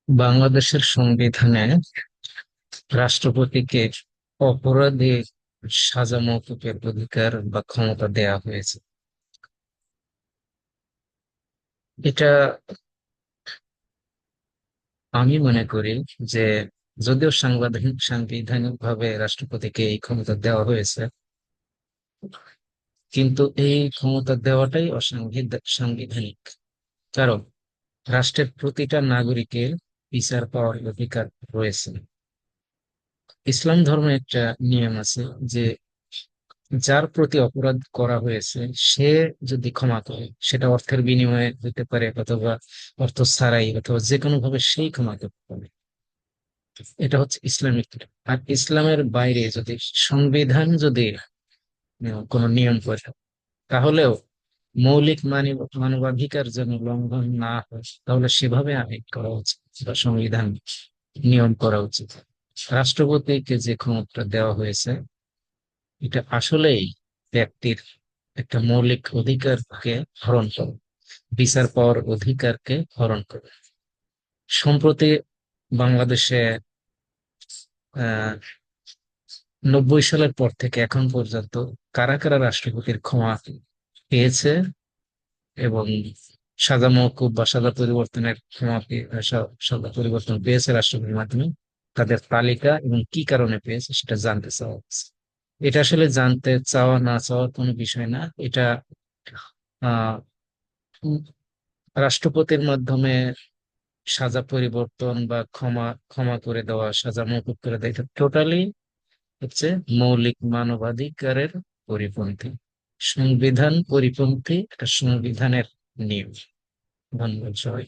বাংলাদেশের সংবিধানে রাষ্ট্রপতিকে অপরাধী সাজা মওকুফের অধিকার বা ক্ষমতা দেয়া হয়েছে। এটা আমি মনে করি যে যদিও সাংবিধানিক ভাবে রাষ্ট্রপতিকে এই ক্ষমতা দেওয়া হয়েছে, কিন্তু এই ক্ষমতা দেওয়াটাই সাংবিধানিক। কারণ রাষ্ট্রের প্রতিটা নাগরিকের বিচার পাওয়ার অধিকার রয়েছে। ইসলাম ধর্মে একটা নিয়ম আছে যে যার প্রতি অপরাধ করা হয়েছে সে যদি ক্ষমা করে, সেটা অর্থের বিনিময়ে হতে পারে অথবা অর্থ ছাড়াই অথবা যে কোনো ভাবে সেই ক্ষমা করতে পারে। এটা হচ্ছে ইসলামিক নিয়ম। আর ইসলামের বাইরে যদি সংবিধান যদি কোনো নিয়ম করে, তাহলেও মৌলিক মানবাধিকার যেন লঙ্ঘন না হয়, তাহলে সেভাবে আইন করা উচিত বা সংবিধান নিয়ম করা উচিত। রাষ্ট্রপতিকে যে ক্ষমতা দেওয়া হয়েছে, এটা আসলেই ব্যক্তির একটা মৌলিক অধিকারকে হরণ করে, বিচার পাওয়ার অধিকারকে হরণ করে। সম্প্রতি বাংলাদেশে 90 সালের পর থেকে এখন পর্যন্ত কারা কারা রাষ্ট্রপতির ক্ষমা পেয়েছে এবং সাজা মওকুফ বা সাজা পরিবর্তনের সাজা পরিবর্তন পেয়েছে রাষ্ট্রপতির মাধ্যমে, তাদের তালিকা এবং কি কারণে পেয়েছে সেটা জানতে চাওয়া হচ্ছে। এটা আসলে জানতে চাওয়া না চাওয়ার কোনো বিষয় না। এটা আহ উম, রাষ্ট্রপতির মাধ্যমে সাজা পরিবর্তন বা ক্ষমা ক্ষমা করে দেওয়া, সাজা মওকুফ করে দেওয়া, এটা টোটালি হচ্ছে মৌলিক মানবাধিকারের পরিপন্থী, সংবিধান পরিপন্থী একটা সংবিধানের নিয়ম। ধন্যবাদ সবাই।